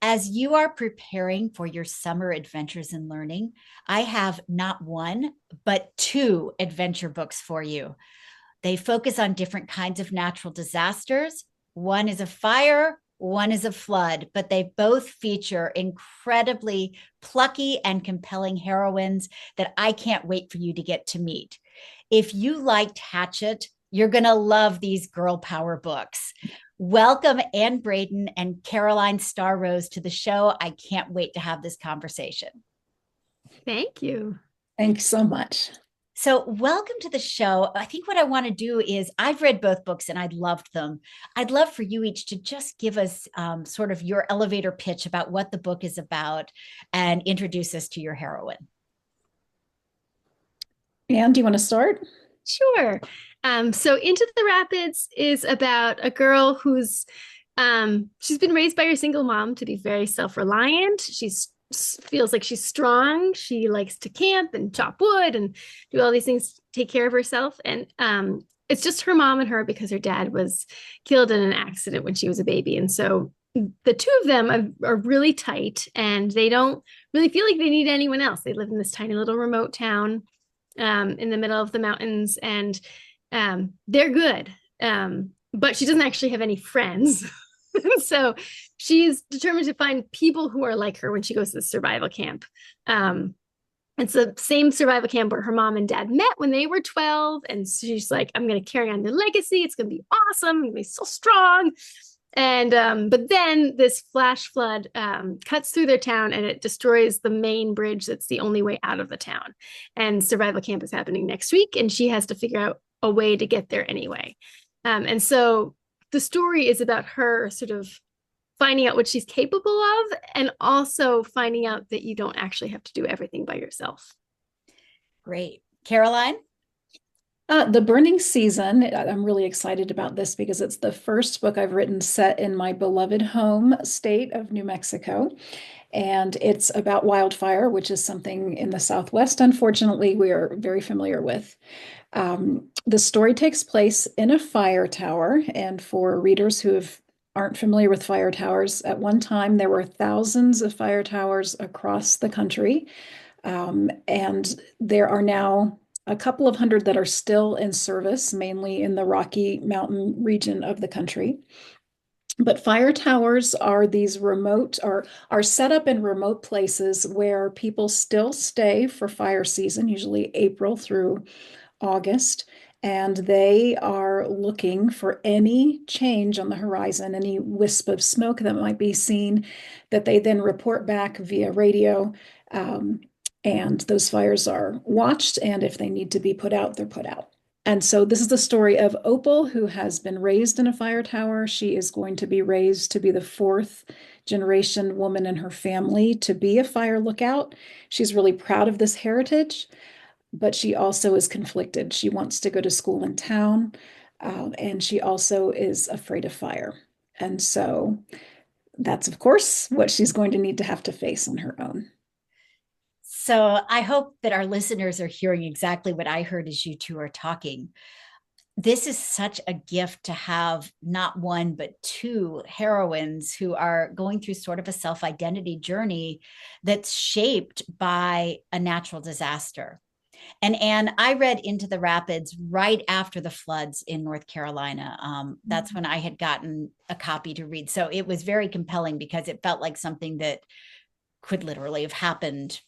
As you are preparing for your summer adventures in learning, I have not one, but two adventure books for you. They focus on different kinds of natural disasters. One is a fire, one is a flood, but they both feature incredibly plucky and compelling heroines that I can't wait for you to get to meet. If you liked Hatchet, you're going to love these girl power books. Welcome Anne Braden and Caroline Starr to the show. I can't wait to have this conversation. Thank you. Thanks so much. So, welcome to the show. I think what I want to do is I've read both books and I loved them. I'd love for you each to just give us sort of your elevator pitch about what the book is about and introduce us to your heroine. Anne, do you want to start? Sure. So Into the Rapids is about a girl who's she's been raised by her single mom to be very self-reliant. She's feels like she's strong. She likes to camp and chop wood and do all these things to take care of herself. And it's just her mom and her because her dad was killed in an accident when she was a baby. And so the two of them are really tight and they don't really feel like they need anyone else. They live in this tiny little remote town in the middle of the mountains, and they're good. But she doesn't actually have any friends. So she's determined to find people who are like her when she goes to the survival camp. It's the same survival camp where her mom and dad met when they were 12. And she's like, I'm going to carry on their legacy. It's going to be awesome. I'm going to be so strong. And but then this flash flood cuts through their town and it destroys the main bridge that's the only way out of the town. And survival camp is happening next week, and she has to figure out a way to get there anyway. And so the story is about her sort of finding out what she's capable of, and also finding out that you don't actually have to do everything by yourself. Great. Caroline? The Burning Season, I'm really excited about this because it's the first book I've written set in my beloved home state of New Mexico. And it's about wildfire, which is something in the Southwest, unfortunately, we are very familiar with. The story takes place in a fire tower. And for readers aren't familiar with fire towers, at one time there were thousands of fire towers across the country. And there are now a couple of hundred that are still in service, mainly in the Rocky Mountain region of the country. But fire towers are these remote or are set up in remote places where people still stay for fire season, usually April through August, and they are looking for any change on the horizon, any wisp of smoke that might be seen, that they then report back via radio. And those fires are watched, and if they need to be put out, they're put out. And so this is the story of Opal, who has been raised in a fire tower. She is going to be raised to be the fourth generation woman in her family to be a fire lookout. She's really proud of this heritage, but she also is conflicted. She wants to go to school in town, and she also is afraid of fire. And so that's, of course, what she's going to need to have to face on her own. So I hope that our listeners are hearing exactly what I heard as you two are talking. This is such a gift to have not one, but two heroines who are going through sort of a self identity journey that's shaped by a natural disaster. And Anne, I read Into the Rapids right after the floods in North Carolina. That's when I had gotten a copy to read. So it was very compelling because it felt like something that could literally have happened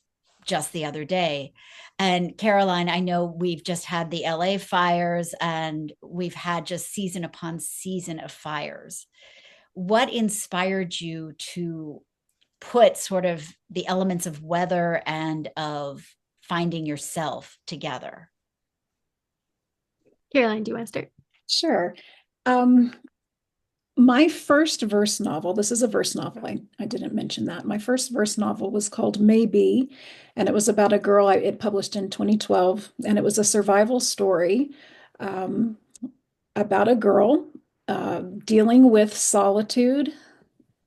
just the other day. And Caroline, I know we've just had the LA fires and we've had just season upon season of fires. What inspired you to put sort of the elements of weather and of finding yourself together? Caroline, do you want to start? Sure. My first verse novel, this is a verse novel, I didn't mention that. My first verse novel was called Maybe, and it was about a girl. It published in 2012, and it was a survival story um, about a girl dealing with solitude,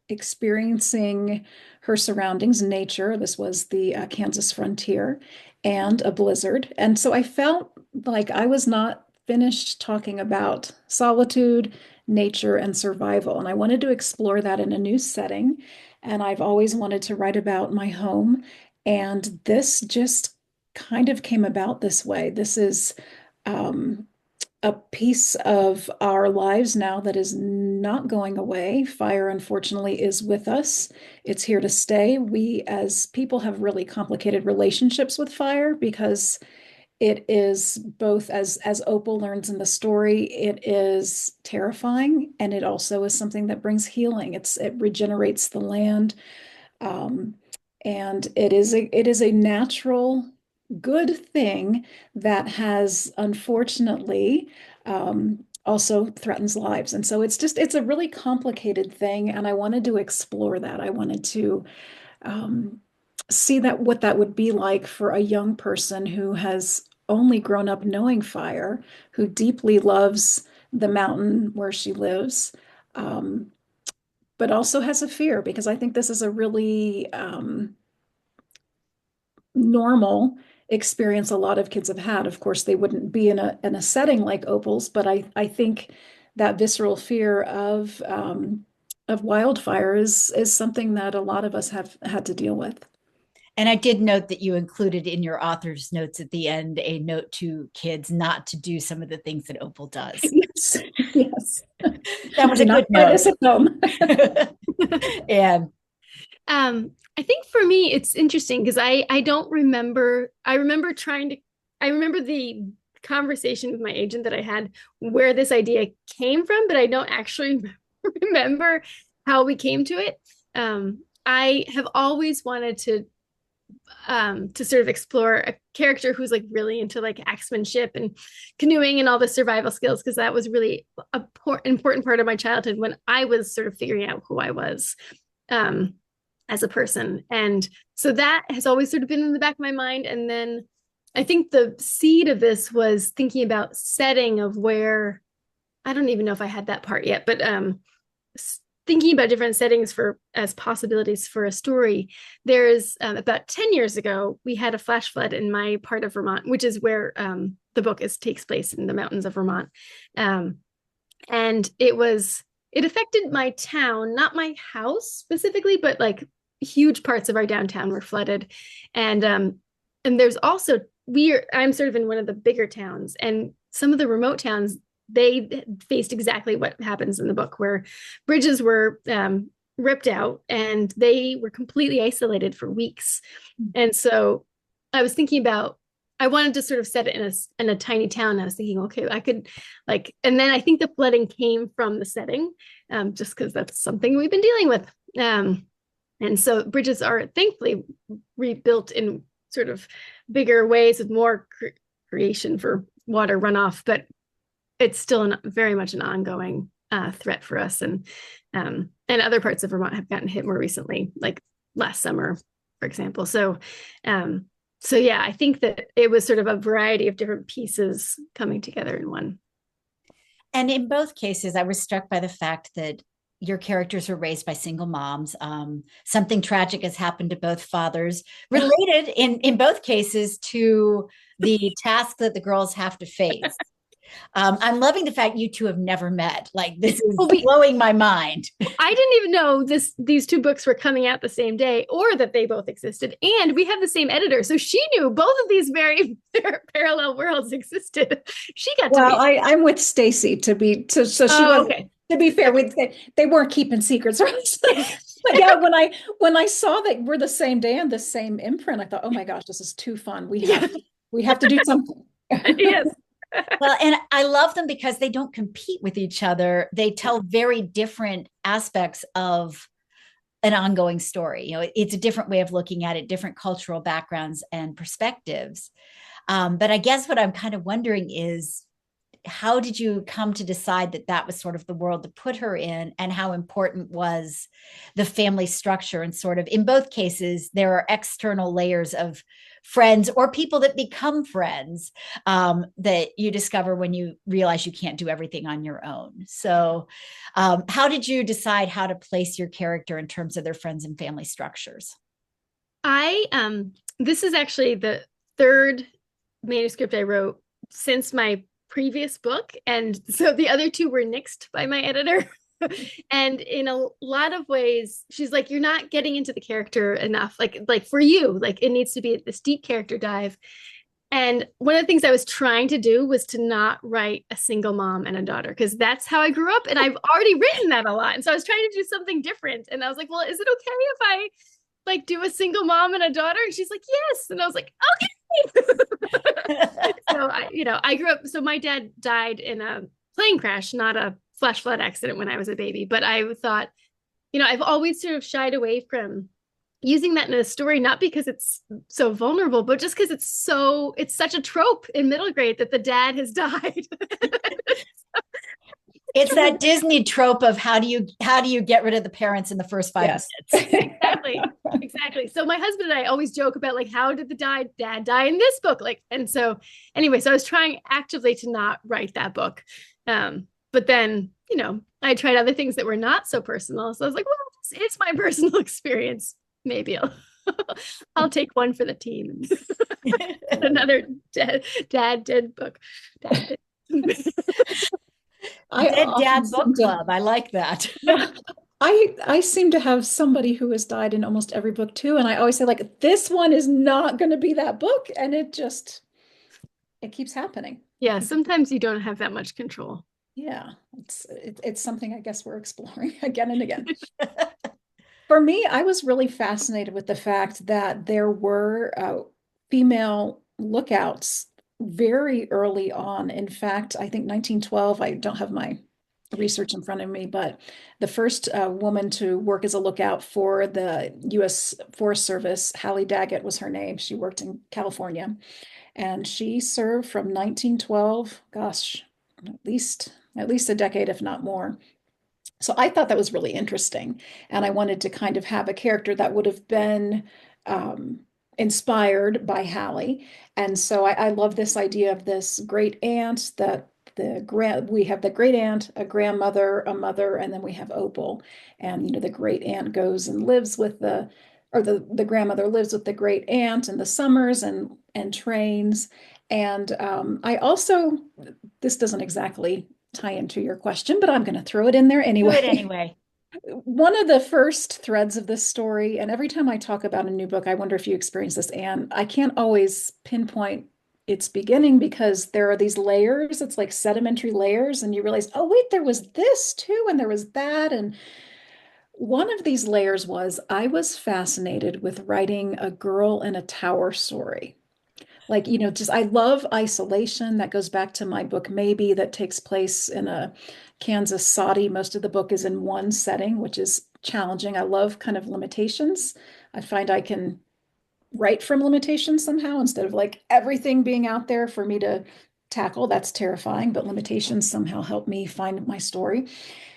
experiencing her surroundings, nature. This was the Kansas frontier, and a blizzard. And so I felt like I was not finished talking about solitude nature and survival. And I wanted to explore that in a new setting. And I've always wanted to write about my home. And this just kind of came about this way. This is um, a piece of our lives now that is not going away. Fire, unfortunately, is with us. It's here to stay. We, as people, have really complicated relationships with fire because it is both, as Opal learns in the story, it is terrifying, and it also is something that brings healing. It regenerates the land, um, and it is a natural good thing that has unfortunately also threatens lives. And so it's a really complicated thing, and I wanted to explore that. I wanted to um, see that what that would be like for a young person who has only grown up knowing fire, who deeply loves the mountain where she lives, um, but also has a fear, because I think this is a really normal experience a lot of kids have had. Of course, they wouldn't be in a setting like Opal's, but I think that visceral fear of wildfire is something that a lot of us have had to deal with. And I did note that you included in your author's notes at the end a note to kids not to do some of the things that Opal does. Yes, yes. That was Do a not good try note. this at home. And I think for me it's interesting because I don't remember. I remember the conversation with my agent that I had where this idea came from, but I don't actually remember how we came to it. I have always wanted to sort of explore a character who's like really into like axemanship and canoeing and all the survival skills, because that was really a important part of my childhood when I was sort of figuring out who I was um, as a person. And so that has always sort of been in the back of my mind. And then I think the seed of this was thinking about setting of where I don't even know if I had that part yet, but thinking about different settings for as possibilities for a story. There's about 10 years ago, we had a flash flood in my part of Vermont, which is where the book takes place, in the mountains of Vermont. And it affected my town, not my house specifically, but like huge parts of our downtown were flooded. And there's also, I'm sort of in one of the bigger towns, and some of the remote towns, they faced exactly what happens in the book, where bridges were ripped out and they were completely isolated for weeks. And so I was thinking about, I wanted to sort of set it in a tiny town. I was thinking, okay, I could like, and then I think the flooding came from the setting, just because that's something we've been dealing with. And so bridges are thankfully rebuilt in sort of bigger ways with more creation for water runoff, but it's still very much an ongoing threat for us. And other parts of Vermont have gotten hit more recently, like last summer, for example. So yeah, I think that it was sort of a variety of different pieces coming together in one. And in both cases, I was struck by the fact that your characters were raised by single moms. Something tragic has happened to both fathers, related in both cases to the task that the girls have to face. I'm loving the fact you two have never met. Like, this is blowing my mind. I didn't even know these two books were coming out the same day, or that they both existed. And we have the same editor, so she knew both of these very parallel worlds existed. She got to meet. I'm with Stacy to be so she was okay. To be fair, they weren't keeping secrets, right? But yeah, when I saw that we're the same day and the same imprint, I thought, oh my gosh, this is too fun. We have to do something. Yes. Well, and I love them because they don't compete with each other. They tell very different aspects of an ongoing story. You know, it's a different way of looking at it, different cultural backgrounds and perspectives. But I guess what I'm kind of wondering is, how did you come to decide that that was sort of the world to put her in, and how important was the family structure? And sort of in both cases, there are external layers of friends or people that become friends that you discover when you realize you can't do everything on your own. So how did you decide how to place your character in terms of their friends and family structures? This is actually the third manuscript I wrote since my previous book. And so the other two were nixed by my editor. And in a lot of ways, she's like, you're not getting into the character enough. Like for you, like it needs to be this deep character dive. And one of the things I was trying to do was to not write a single mom and a daughter, because that's how I grew up. And I've already written that a lot. And so I was trying to do something different. And I was like, well, is it okay if I like do a single mom and a daughter? And she's like, yes. And I was like, okay. So I grew up. So my dad died in a plane crash, not a flash flood accident when I was a baby. But I thought, I've always sort of shied away from using that in a story, not because it's so vulnerable, but just because it's such a trope in middle grade that the dad has died. It's that Disney trope of how do you get rid of the parents in the first 5 minutes? Exactly. So my husband and I always joke about like, how did the dad die in this book? Like, and so anyway, so I was trying actively to not write that book. But then, I tried other things that were not so personal. So I was like, well, it's my personal experience. Maybe I'll take one for the team. Another dead book. Dad book club. I like that. Yeah. I seem to have somebody who has died in almost every book too. And I always say like, this one is not going to be that book. And it keeps happening. Yeah. Sometimes you don't have that much control. Yeah. It's something I guess we're exploring again and again. For me, I was really fascinated with the fact that there were female lookouts very early on. In fact, I think 1912, I don't have my research in front of me, but the first woman to work as a lookout for the U.S. Forest Service, Hallie Daggett was her name. She worked in California, and she served from 1912, gosh, at least a decade, if not more. So I thought that was really interesting. And I wanted to kind of have a character that would have been inspired by Hallie. And so I love this idea of this great aunt that we have the great aunt, a grandmother, a mother, and then we have Opal. And the great aunt goes and lives with the grandmother lives with the great aunt in the summers and trains. And I also, this doesn't exactly tie into your question, but I'm going to throw it in there anyway. Do it anyway. One of the first threads of this story, and every time I talk about a new book, I wonder if you experience this, Anne, I can't always pinpoint its beginning because there are these layers. It's like sedimentary layers, and you realize, oh, wait, there was this too, and there was that. And one of these layers was I was fascinated with writing a girl in a tower story. Like, just I love isolation. That goes back to my book, Maybe, that takes place in a Kansas soddy. Most of the book is in one setting, which is challenging. I love kind of limitations. I find I can write from limitations somehow instead of like everything being out there for me to tackle. That's terrifying, but limitations somehow help me find my story.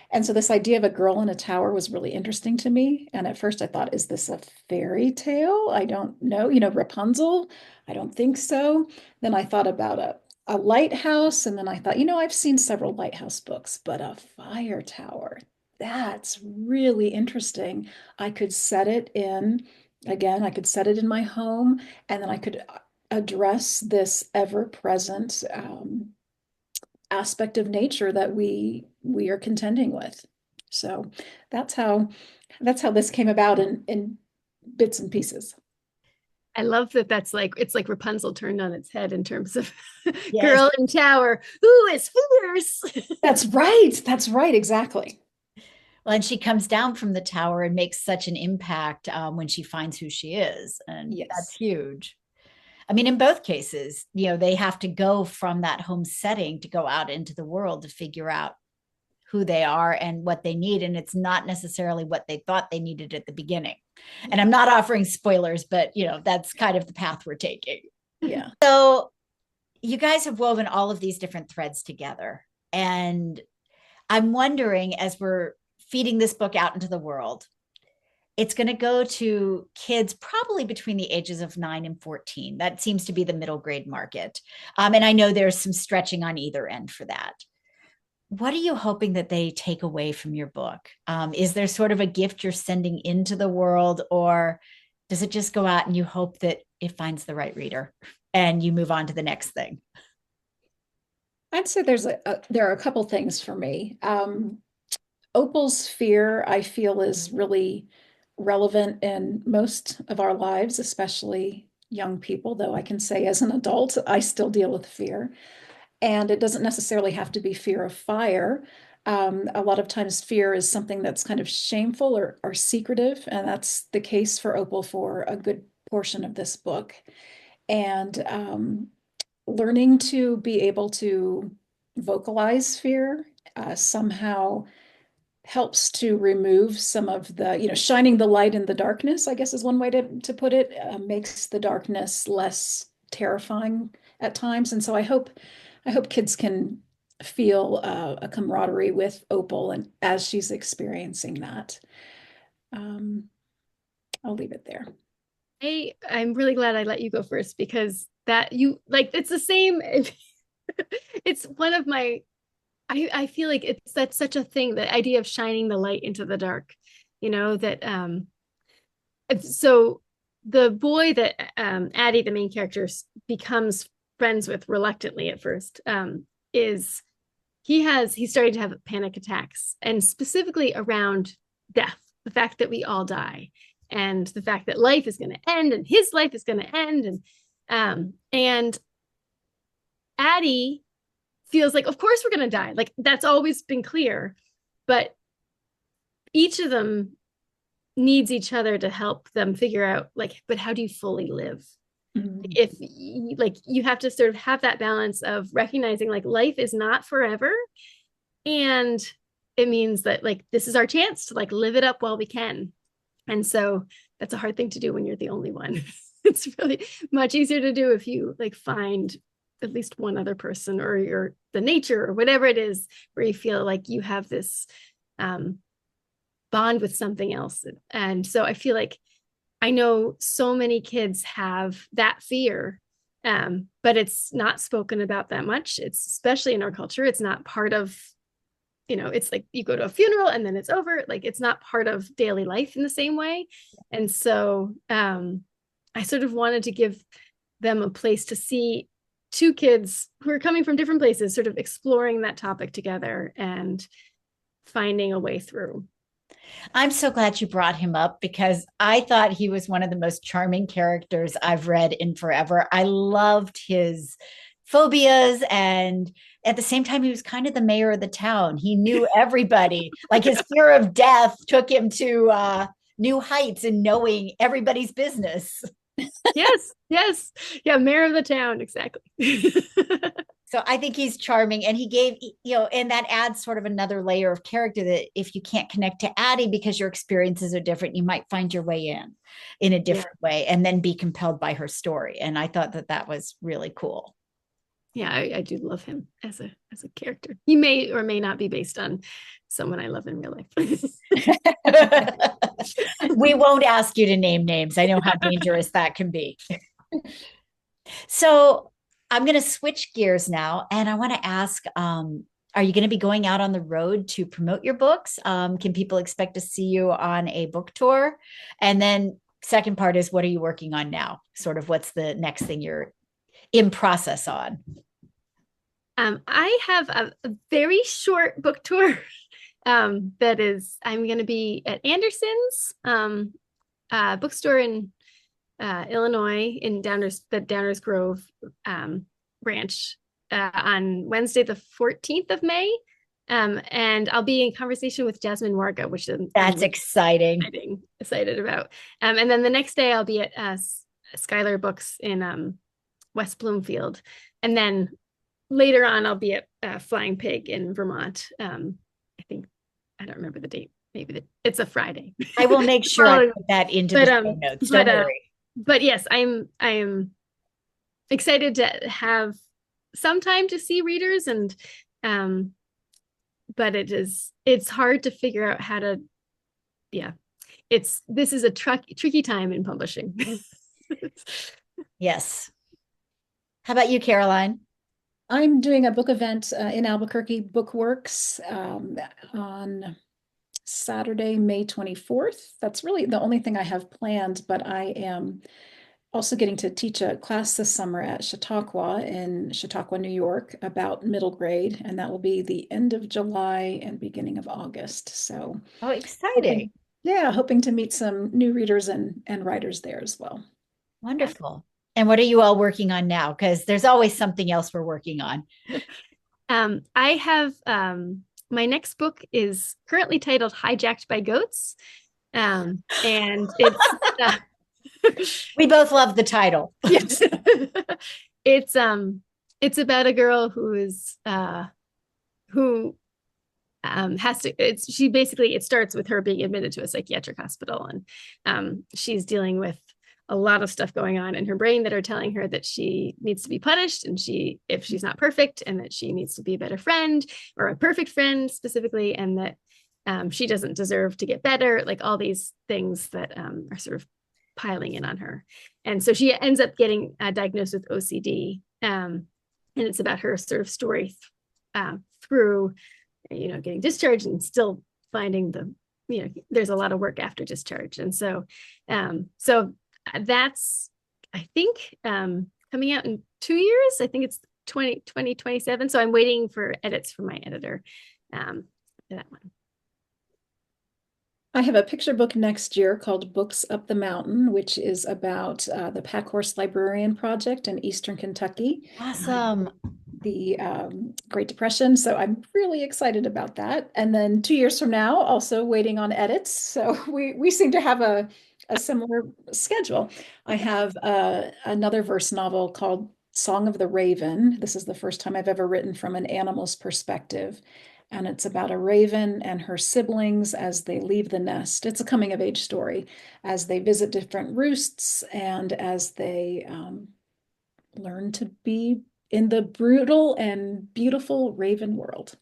And so this idea of a girl in a tower was really interesting to me. And at first I thought, is this a fairy tale? I don't know. Rapunzel? I don't think so. Then I thought about a lighthouse. And then I thought, I've seen several lighthouse books, but a fire tower, that's really interesting. I could set it in, again, I could set it in my home, and then I could address this ever-present aspect of nature that we are contending with. So that's how this came about in bits and pieces. I love that it's like Rapunzel turned on its head in terms of Yes. girl in tower who is fierce. That's right, exactly. Well, and she comes down from the tower and makes such an impact when she finds who she is, and Yes. that's huge. I mean, in both cases, they have to go from that home setting to go out into the world to figure out who they are and what they need. And it's not necessarily what they thought they needed at the beginning. And I'm not offering spoilers, but that's kind of the path we're taking. Yeah. So you guys have woven all of these different threads together. And I'm wondering, as we're feeding this book out into the world, it's going to go to kids probably between the ages of 9 and 14. That seems to be the middle grade market. And I know there's some stretching on either end for that. What are you hoping that they take away from your book? Is there sort of a gift you're sending into the world, or does it just go out and you hope that it finds the right reader and you move on to the next thing? I'd say there are a couple things for me. Opal's fear, I feel, is really relevant in most of our lives, especially young people, though I can say as an adult, I still deal with fear. And it doesn't necessarily have to be fear of fire. A lot of times, fear is something that's kind of shameful or secretive, and that's the case for Opal for a good portion of this book. And learning to be able to vocalize fear somehow helps to remove some of the, shining the light in the darkness, I guess is one way to put it, makes the darkness less terrifying at times. And so I hope kids can feel a camaraderie with Opal and as she's experiencing that. Um, I'll leave it there. I'm really glad I let you go first because that you like it's the same. It's one of my I feel like that's such a thing, the idea of shining the light into the dark, that so the boy that Addie, the main character, becomes friends with reluctantly at first, is he's starting to have panic attacks, and specifically around death, the fact that we all die, and the fact that life is going to end, and his life is going to end, and Addie feels like, of course we're going to die. Like that's always been clear, but each of them needs each other to help them figure out like, but how do you fully live? If like you have to sort of have that balance of recognizing like life is not forever, and it means that like this is our chance to like live it up while we can. And so that's a hard thing to do when you're the only one. It's really much easier to do if you like find at least one other person or the nature or whatever it is where you feel like you have this bond with something else. And so I feel like I know so many kids have that fear, but it's not spoken about that much. It's especially in our culture. It's not part of, it's like you go to a funeral and then it's over. Like it's not part of daily life in the same way. And so I sort of wanted to give them a place to see two kids who are coming from different places, sort of exploring that topic together and finding a way through. I'm so glad you brought him up because I thought he was one of the most charming characters I've read in forever. I loved his phobias, and at the same time he was kind of the mayor of the town. He knew everybody. Like his fear of death took him to new heights in knowing everybody's business. Yes. Yeah, mayor of the town, exactly. So I think he's charming, and he gave, and that adds sort of another layer of character that if you can't connect to Addie because your experiences are different, you might find your way in a different way and then be compelled by her story. And I thought that was really cool. Yeah, I do love him as a character. He may or may not be based on someone I love in real life. We won't ask you to name names. I know how dangerous that can be. So I'm going to switch gears now, and I want to ask, are you going to be going out on the road to promote your books? Can people expect to see you on a book tour? And then second part is, what are you working on now? Sort of what's the next thing you're in process on? I have a very short book tour that is, I'm going to be at Anderson's bookstore in Illinois in Downers Grove branch on Wednesday, the 14th of May. And I'll be in conversation with Jasmine Warga, which that's exciting. Excited about. And then the next day I'll be at Schuyler Books in West Bloomfield. And then later on I'll be at Flying Pig in Vermont. I don't remember the date. Maybe it's a Friday. I will make sure I put that into the show notes. Don't worry. But yes, I am excited to have some time to see readers, and but it's hard to figure out how to, this is a tricky time in publishing. Yes. How about you, Caroline? I'm doing a book event in Albuquerque Bookworks on Saturday, May 24th. That's really the only thing I have planned, but I am also getting to teach a class this summer at Chautauqua in Chautauqua, New York, about middle grade, and that will be the end of July and beginning of August. So Oh, exciting. hoping, yeah, hoping to meet some new readers and writers there as well. Wonderful. And what are you all working on now? Because there's always something else we're working on. I have my next book is currently titled Hijacked by Goats. And We both love the title. yes. it's it's about a girl who is who has to it's she basically it starts with her being admitted to a psychiatric hospital, and she's dealing with a lot of stuff going on in her brain that are telling her that she needs to be punished, and if she's not perfect, and that she needs to be a better friend, or a perfect friend specifically, and that she doesn't deserve to get better, like all these things that are sort of piling in on her. And so she ends up getting diagnosed with OCD, and it's about her sort of story through getting discharged and still finding there's a lot of work after discharge. And so that's, I think, coming out in 2 years. I think it's 2027. So I'm waiting for edits from my editor for that one. I have a picture book next year called Books Up the Mountain, which is about the Packhorse Librarian Project in Eastern Kentucky. Awesome. The Great Depression. So I'm really excited about that. And then 2 years from now, also waiting on edits. So we seem to have a similar schedule. I have another verse novel called Song of the Raven. This is the first time I've ever written from an animal's perspective. And it's about a raven and her siblings as they leave the nest. It's a coming of age story as they visit different roosts and as they learn to be in the brutal and beautiful raven world.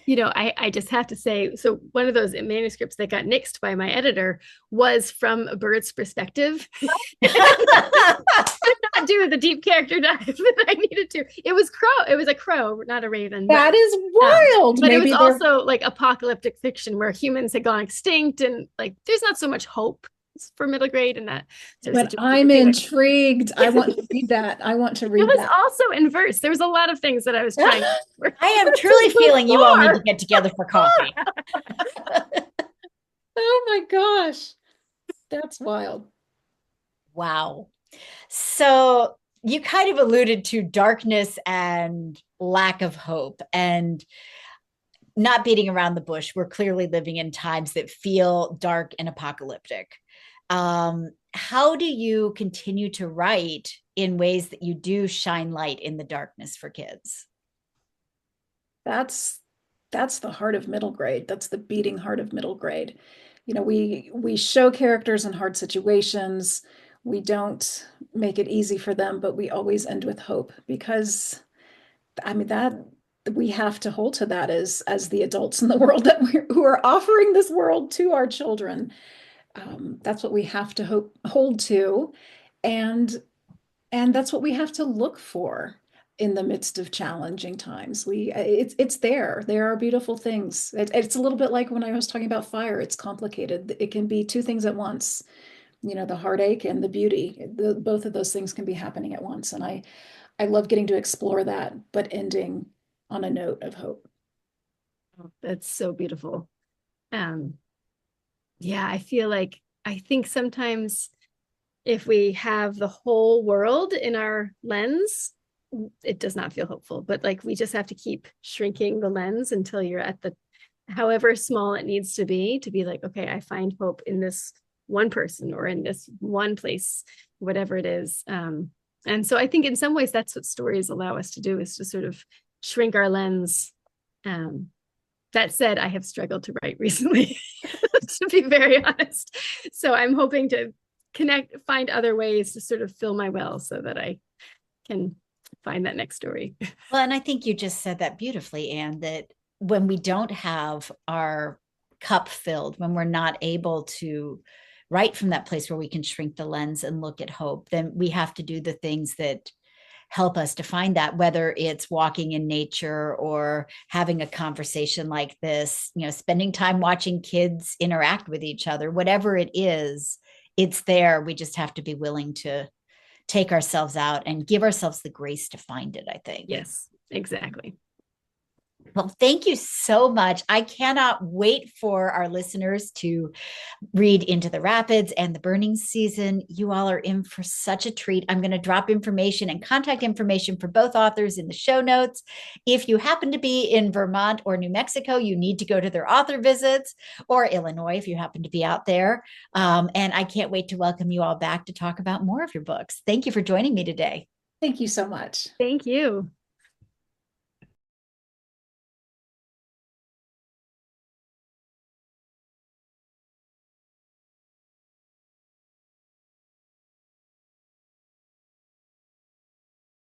I just have to say, so one of those manuscripts that got nixed by my editor was from a bird's perspective. I did not do the deep character dive that I needed to. It was a crow, not a raven. That is wild. But maybe it was also like apocalyptic fiction where humans had gone extinct, and like there's not so much hope for middle grade, and that but I'm intrigued. I want to read that. I want to read that. It was also in verse. There was a lot of things that I was trying to I am truly feeling you all need to get together for coffee. Oh my gosh. That's wild. Wow. So you kind of alluded to darkness and lack of hope, and not beating around the bush. We're clearly living in times that feel dark and apocalyptic. How do you continue to write in ways that you do shine light in the darkness for kids? That's the heart of middle grade. That's the beating heart of middle grade. We show characters in hard situations. We don't make it easy for them, but we always end with hope, because that we have to hold to that as the adults in the world who are offering this world to our children. That's what we have to hold to, and that's what we have to look for in the midst of challenging times. It's there. There are beautiful things. It's a little bit like when I was talking about fire. It's complicated. It can be two things at once. The heartache and the beauty. Both of those things can be happening at once, and I love getting to explore that, but ending on a note of hope. Oh, that's so beautiful. Yeah, I think sometimes if we have the whole world in our lens, it does not feel hopeful, but like we just have to keep shrinking the lens until you're at the however small it needs to be like, okay, I find hope in this one person or in this one place, whatever it is. And so I think in some ways that's what stories allow us to do, is to sort of shrink our lens. That said, I have struggled to write recently, to be very honest. So I'm hoping to find other ways to sort of fill my well so that I can find that next story. Well, and I think you just said that beautifully, Anne, that when we don't have our cup filled, when we're not able to write from that place where we can shrink the lens and look at hope, then we have to do the things that help us to find that, whether it's walking in nature or having a conversation like this, spending time watching kids interact with each other, whatever it is, it's there. We just have to be willing to take ourselves out and give ourselves the grace to find it, I think. Yes, exactly. Well, thank you so much. I cannot wait for our listeners to read Into the Rapids and The Burning Season. You all are in for such a treat. I'm going to drop information and contact information for both authors in the show notes. If you happen to be in Vermont or New Mexico, you need to go to their author visits, or Illinois if you happen to be out there. And I can't wait to welcome you all back to talk about more of your books. Thank you for joining me today. Thank you so much. Thank you.